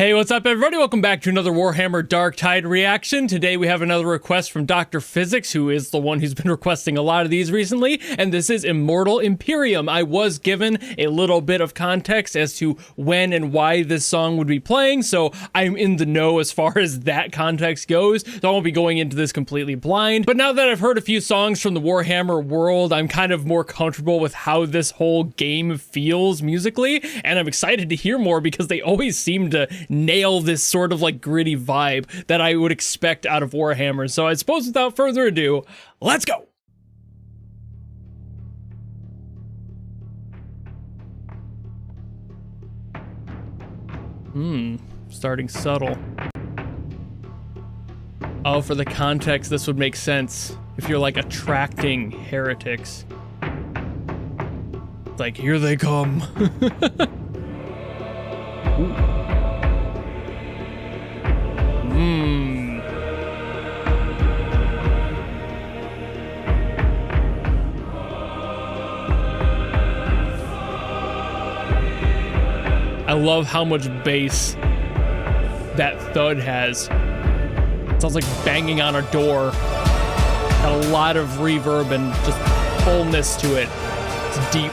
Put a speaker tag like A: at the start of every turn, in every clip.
A: Hey, what's up everybody? Welcome back to another Warhammer Darktide reaction. Today we have another request from Dr. Physics, who is the one who's been requesting a lot of these recently, and this is Immortal Imperium. I was given a little bit of context as to when and why this song would be playing, so I'm in the know as far as that context goes, so I won't be going into this completely blind. But now that I've heard a few songs from the Warhammer world, I'm kind of more comfortable with how this whole game feels musically, and I'm excited to hear more because they always seem to nail this sort of like gritty vibe that I would expect out of Warhammer. So I suppose without further ado, let's go! Starting subtle. Oh, for the context, this would make sense if you're like attracting heretics. Like, here they come. Ooh. I love how much bass that thud has. It sounds like banging on a door. Got a lot of reverb and just fullness to it. It's deep.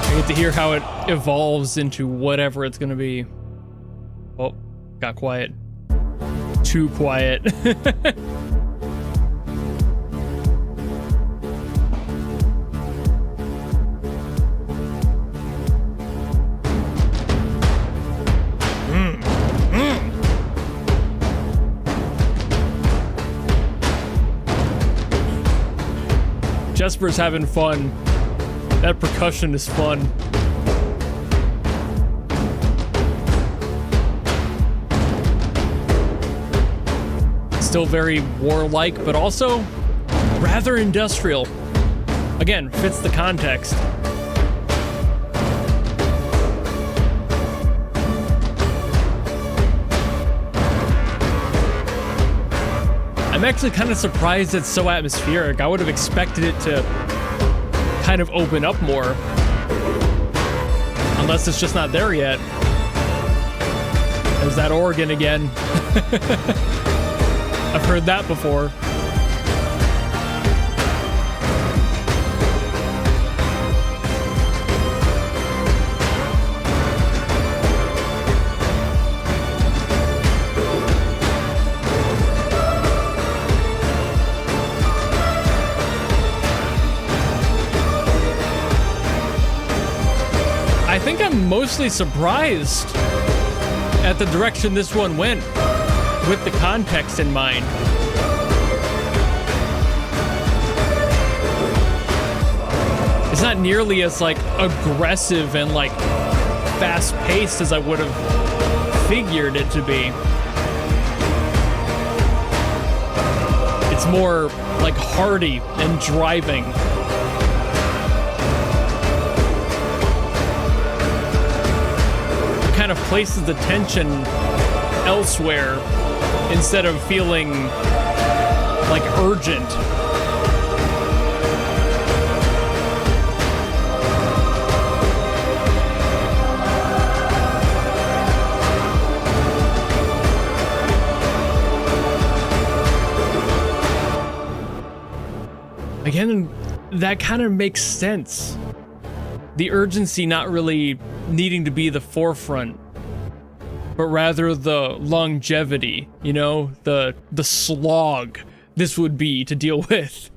A: I get to hear how it evolves into whatever it's gonna be. Oh, got quiet. Too quiet. Jesper's having fun. That percussion is fun. Still very warlike, but also rather industrial. Again, fits the context. I'm actually kind of surprised it's so atmospheric. I would have expected it to kind of open up more. Unless it's just not there yet. There's that organ again. I've heard that before. I think I'm mostly surprised at the direction this one went, with the context in mind. It's not nearly as like aggressive and like fast-paced as I would have figured it to be. It's more like hearty and driving. It kind of places the tension elsewhere instead of feeling like urgent. Again, that kind of makes sense. The urgency not really needing to be the forefront, but rather the longevity, you know, the slog this would be to deal with.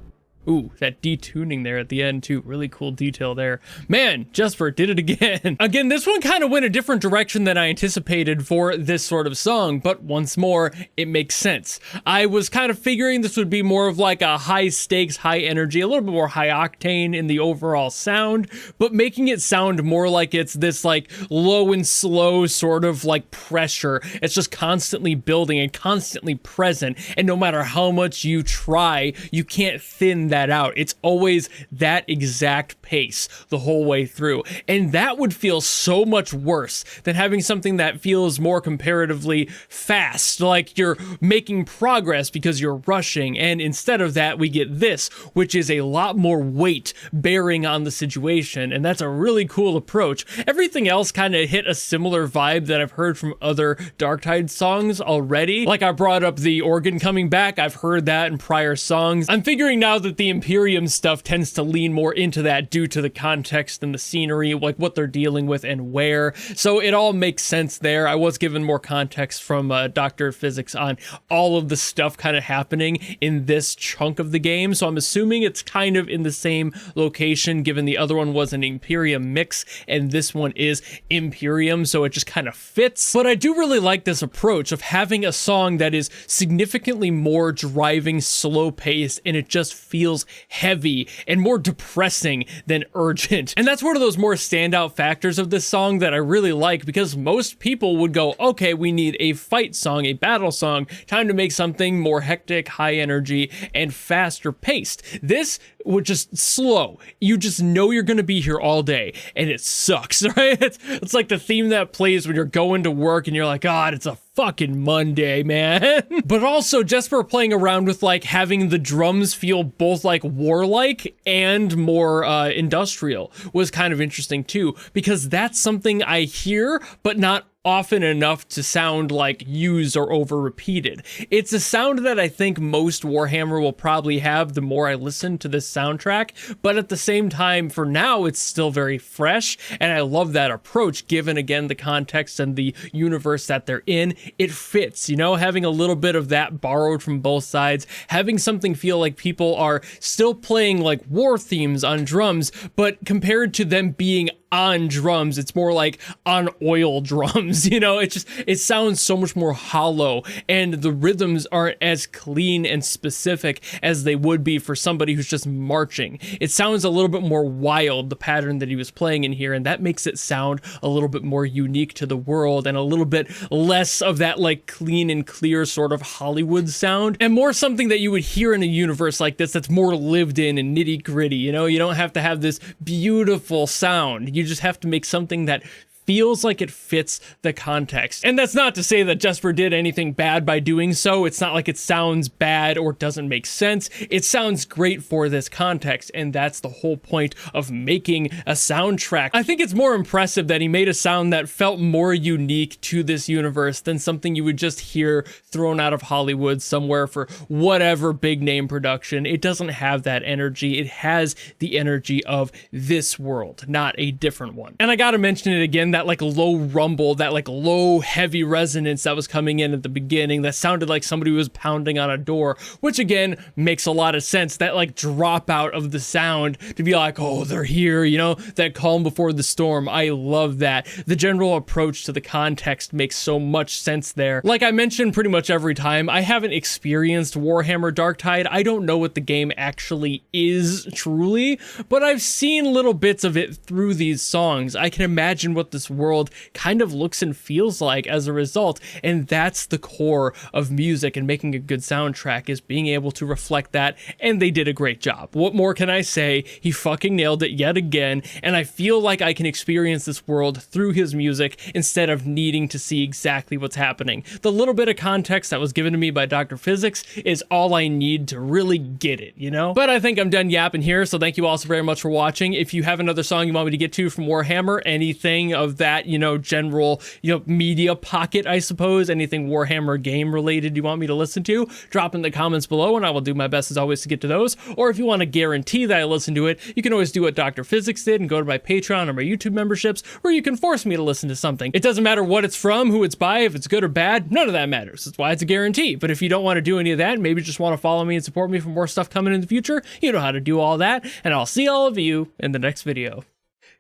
A: Ooh, that detuning there at the end too. Really cool detail there. Man, Jesper did it again. Again, this one kind of went a different direction than I anticipated for this sort of song, but once more, it makes sense. I was kind of figuring this would be more of like a high stakes, high energy, a little bit more high octane in the overall sound, but making it sound more like it's this like low and slow sort of like pressure. It's just constantly building and constantly present, and no matter how much you try, you can't thin that out. It's always that exact pace the whole way through. And that would feel so much worse than having something that feels more comparatively fast, like you're making progress because you're rushing. And instead of that, we get this, which is a lot more weight bearing on the situation. And that's a really cool approach. Everything else kind of hit a similar vibe that I've heard from other Darktide songs already. Like I brought up the organ coming back. I've heard that in prior songs. I'm figuring now that the Imperium stuff tends to lean more into that due to the context and the scenery, like what they're dealing with and where. So it all makes sense there. I was given more context from Dr. Physics on all of the stuff kind of happening in this chunk of the game. So I'm assuming it's kind of in the same location, given the other one was an Imperium mix and this one is Imperium. So it just kind of fits. But I do really like this approach of having a song that is significantly more driving, slow paced, and it just feels heavy and more depressing than urgent. And that's one of those more standout factors of this song that I really like, because most people would go, okay, we need a fight song, a battle song, time to make something more hectic, high energy, and faster paced. This would just slow. You just know you're going to be here all day, and it sucks, right? It's like the theme that plays when you're going to work and you're like, God, it's a fucking Monday, man. But also just for playing around with like having the drums feel both like warlike and more industrial was kind of interesting too, because that's something I hear, but not often enough to sound like used or over repeated. It's a sound that I think most Warhammer will probably have the more I listen to this soundtrack, but at the same time, for now, it's still very fresh, and I love that approach, given again the context and the universe that they're in. It fits, you know, having a little bit of that borrowed from both sides, having something feel like people are still playing like war themes on drums, but compared to them being on drums, it's more like on oil drums, you know. It sounds so much more hollow, and the rhythms aren't as clean and specific as they would be for somebody who's just marching. It sounds a little bit more wild, the pattern that he was playing in here, and that makes it sound a little bit more unique to the world and a little bit less of that like clean and clear sort of Hollywood sound, and more something that you would hear in a universe like this that's more lived in and nitty gritty. You know, you don't have to have this beautiful sound. You just have to make something that feels like it fits the context. And that's not to say that Jesper did anything bad by doing so. It's not like it sounds bad or doesn't make sense. It sounds great for this context, and that's the whole point of making a soundtrack. I think it's more impressive that he made a sound that felt more unique to this universe than something you would just hear thrown out of Hollywood somewhere for whatever big name production. It doesn't have that energy. It has the energy of this world, not a different one. And I gotta mention it again, that like low rumble, that like low heavy resonance that was coming in at the beginning that sounded like somebody was pounding on a door, which again makes a lot of sense. That like drop out of the sound to be like, oh, they're here, you know, that calm before the storm. I love that. The general approach to the context makes so much sense there. Like I mentioned pretty much every time, I haven't experienced Warhammer Darktide. I don't know what the game actually is truly, but I've seen little bits of it through these songs. I can imagine what this world kind of looks and feels like as a result, and that's the core of music and making a good soundtrack, is being able to reflect that, and they did a great job. What more can I say? He fucking nailed it yet again, and I feel like I can experience this world through his music instead of needing to see exactly what's happening. The little bit of context that was given to me by Dr. Physics is all I need to really get it, you know? But I think I'm done yapping here, so thank you all so very much for watching. If you have another song you want me to get to from Warhammer, anything of that, you know, general, you know, media pocket, I suppose, anything Warhammer game related you want me to listen to, drop in the comments below and I will do my best as always to get to those. Or if you want to guarantee that I listen to it, you can always do what Dr. Physics did and go to my Patreon or my YouTube memberships, where you can force me to listen to something. It doesn't matter what it's from, who it's by, if it's good or bad, none of that matters. That's why it's a guarantee. But if you don't want to do any of that, maybe just want to follow me and support me for more stuff coming in the future, you know how to do all that, and I'll see all of you in the next video.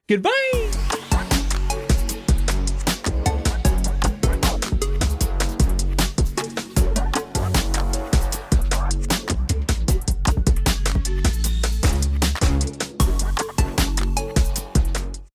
A: Goodbye!